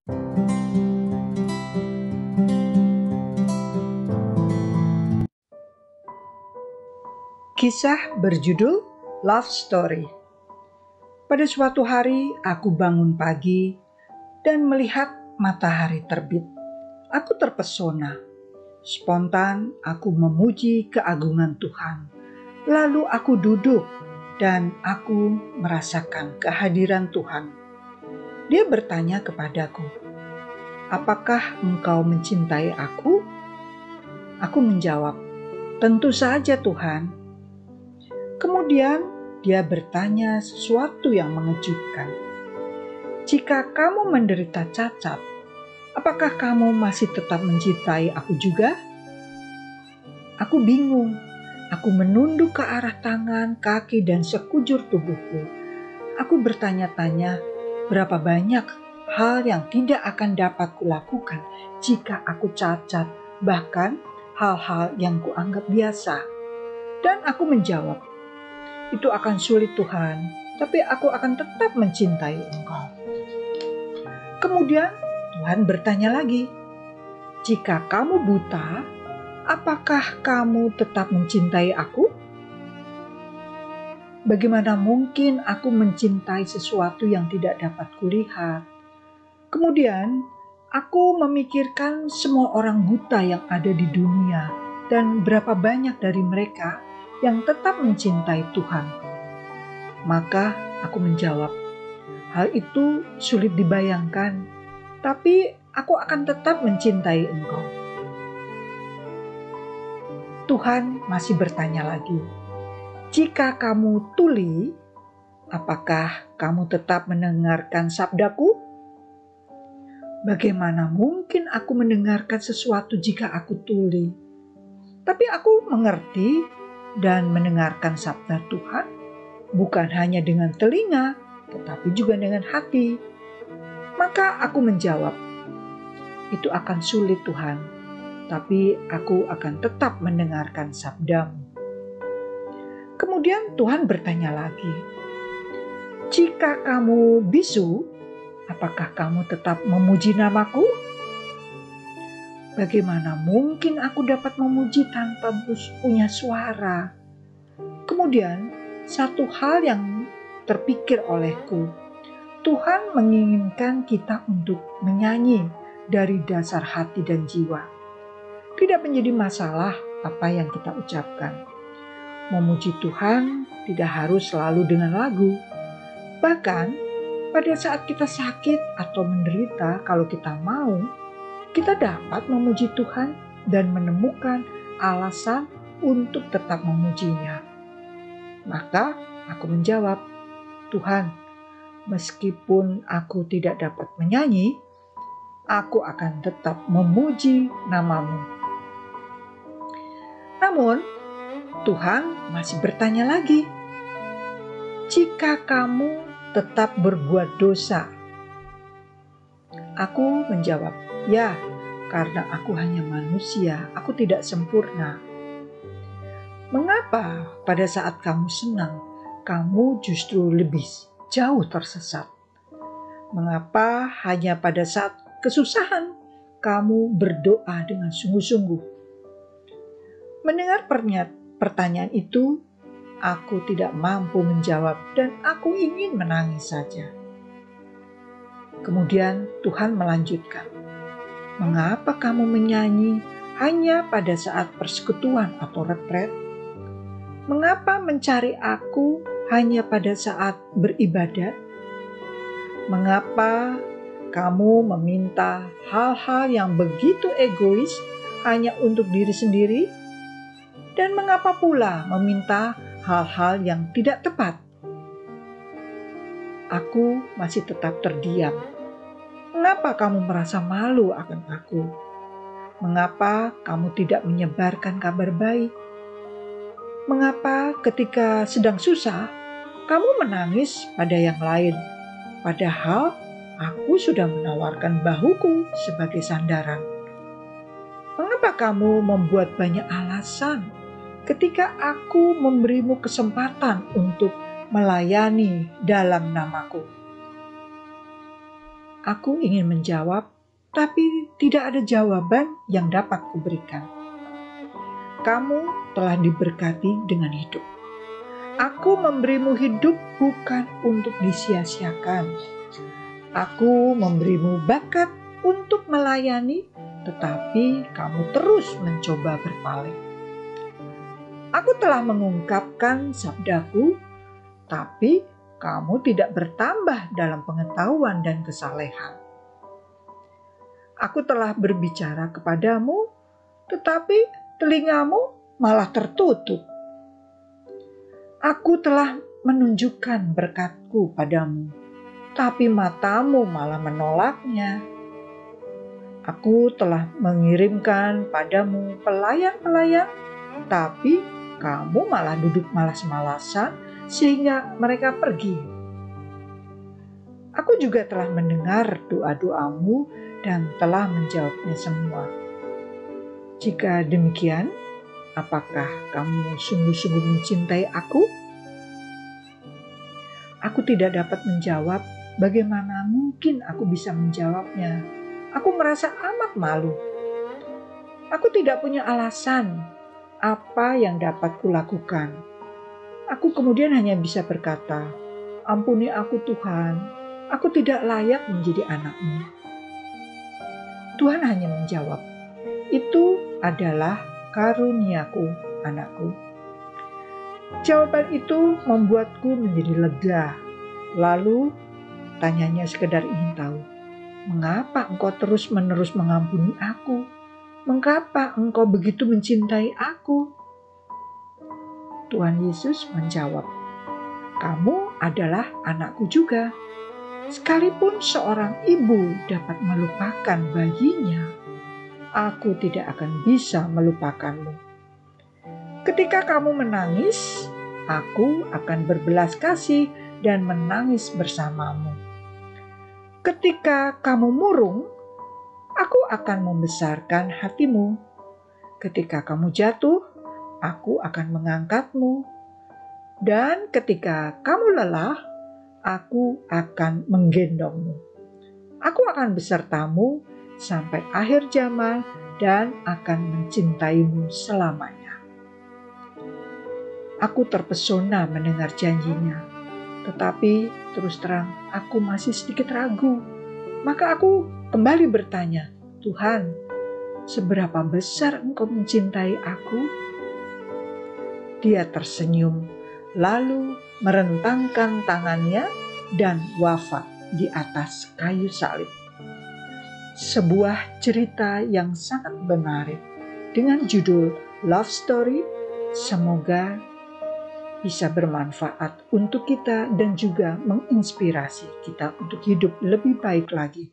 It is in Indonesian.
Kisah berjudul Love Story. Pada suatu hari aku bangun pagi dan melihat matahari terbit. Aku terpesona. Spontan aku memuji keagungan Tuhan. Lalu aku duduk dan aku merasakan kehadiran Tuhan. Dia bertanya kepadaku, "Apakah engkau mencintai aku?" Aku menjawab, "Tentu saja Tuhan." Kemudian dia bertanya sesuatu yang mengejutkan. "Jika kamu menderita cacat, apakah kamu masih tetap mencintai aku juga?" Aku bingung. Aku menunduk ke arah tangan, kaki, dan sekujur tubuhku. Aku bertanya-tanya, berapa banyak hal yang tidak akan dapat kulakukan jika aku cacat, bahkan hal-hal yang kuanggap biasa. Dan aku menjawab, "Itu akan sulit Tuhan, tapi aku akan tetap mencintai Engkau." Kemudian Tuhan bertanya lagi, "Jika kamu buta, apakah kamu tetap mencintai aku?" Bagaimana mungkin aku mencintai sesuatu yang tidak dapat kulihat? Kemudian aku memikirkan semua orang buta yang ada di dunia dan berapa banyak dari mereka yang tetap mencintai Tuhan. Maka aku menjawab, "Hal itu sulit dibayangkan, tapi aku akan tetap mencintai Engkau." Tuhan masih bertanya lagi, "Jika kamu tuli, apakah kamu tetap mendengarkan sabdaku?" Bagaimana mungkin aku mendengarkan sesuatu jika aku tuli? Tapi aku mengerti dan mendengarkan sabda Tuhan. Bukan hanya dengan telinga, tetapi juga dengan hati. Maka aku menjawab, "Itu akan sulit Tuhan, tapi aku akan tetap mendengarkan sabdamu." Kemudian Tuhan bertanya lagi, "Jika kamu bisu, apakah kamu tetap memuji namaku?" Bagaimana mungkin aku dapat memuji tanpa punya suara? Kemudian satu hal yang terpikir olehku, Tuhan menginginkan kita untuk menyanyi dari dasar hati dan jiwa. Tidak menjadi masalah apa yang kita ucapkan. Memuji Tuhan tidak harus selalu dengan lagu. Bahkan pada saat kita sakit atau menderita, kalau kita mau, kita dapat memuji Tuhan dan menemukan alasan untuk tetap memujinya. Maka aku menjawab, "Tuhan, meskipun aku tidak dapat menyanyi, aku akan tetap memuji nama-Mu." Namun, Tuhan masih bertanya lagi, "Jika kamu tetap berbuat dosa?" Aku menjawab, "Ya, karena aku hanya manusia, aku tidak sempurna." "Mengapa pada saat kamu senang, kamu justru lebih jauh tersesat? Mengapa hanya pada saat kesusahan kamu berdoa dengan sungguh-sungguh?" Mendengar pertanyaan itu, aku tidak mampu menjawab dan aku ingin menangis saja. Kemudian Tuhan melanjutkan, "Mengapa kamu menyanyi hanya pada saat persekutuan atau retret? Mengapa mencari aku hanya pada saat beribadat? Mengapa kamu meminta hal-hal yang begitu egois hanya untuk diri sendiri? Dan mengapa pula meminta hal-hal yang tidak tepat?" Aku masih tetap terdiam. "Mengapa kamu merasa malu akan aku? Mengapa kamu tidak menyebarkan kabar baik? Mengapa ketika sedang susah, kamu menangis pada yang lain, padahal aku sudah menawarkan bahuku sebagai sandaran? Mengapa kamu membuat banyak alasan ketika aku memberimu kesempatan untuk melayani dalam namaku?" Aku ingin menjawab, tapi tidak ada jawaban yang dapat kuberikan. Kamu telah diberkati dengan hidup. Aku memberimu hidup bukan untuk disia-siakan. Aku memberimu bakat untuk melayani, tetapi kamu terus mencoba berpaling. Aku telah mengungkapkan sabdaku, tapi kamu tidak bertambah dalam pengetahuan dan kesalehan. Aku telah berbicara kepadamu, tetapi telingamu malah tertutup. Aku telah menunjukkan berkatku padamu, tapi matamu malah menolaknya. Aku telah mengirimkan padamu pelayan-pelayan, tapi kamu malah duduk malas-malasan sehingga mereka pergi. Aku juga telah mendengar doa-doamu dan telah menjawabnya semua. Jika demikian, apakah kamu sungguh-sungguh mencintai aku? Aku tidak dapat menjawab. Bagaimana mungkin aku bisa menjawabnya? Aku merasa amat malu. Aku tidak punya alasan apa yang dapat kulakukan. Aku kemudian hanya bisa berkata, "Ampuni aku Tuhan, aku tidak layak menjadi anak-Mu." Tuhan hanya menjawab, "Itu adalah karuniaku, anakku." Jawaban itu membuatku menjadi lega. Lalu tanyanya sekedar ingin tahu, "Mengapa engkau terus-menerus mengampuni aku? Mengapa engkau begitu mencintai aku?" Tuhan Yesus menjawab, "Kamu adalah anakku juga. Sekalipun seorang ibu dapat melupakan bayinya, aku tidak akan bisa melupakanmu. Ketika kamu menangis, aku akan berbelas kasih dan menangis bersamamu. Ketika kamu murung, aku akan membesarkan hatimu. Ketika kamu jatuh, aku akan mengangkatmu. Dan ketika kamu lelah, aku akan menggendongmu. Aku akan besertamu sampai akhir zaman dan akan mencintaimu selamanya." Aku terpesona mendengar janjinya, tetapi terus terang aku masih sedikit ragu. Maka aku kembali bertanya, "Tuhan, seberapa besar Engkau mencintai aku?" Dia tersenyum, lalu merentangkan tangannya dan wafat di atas kayu salib. Sebuah cerita yang sangat menarik dengan judul Love Story. Semoga bisa bermanfaat untuk kita dan juga menginspirasi kita untuk hidup lebih baik lagi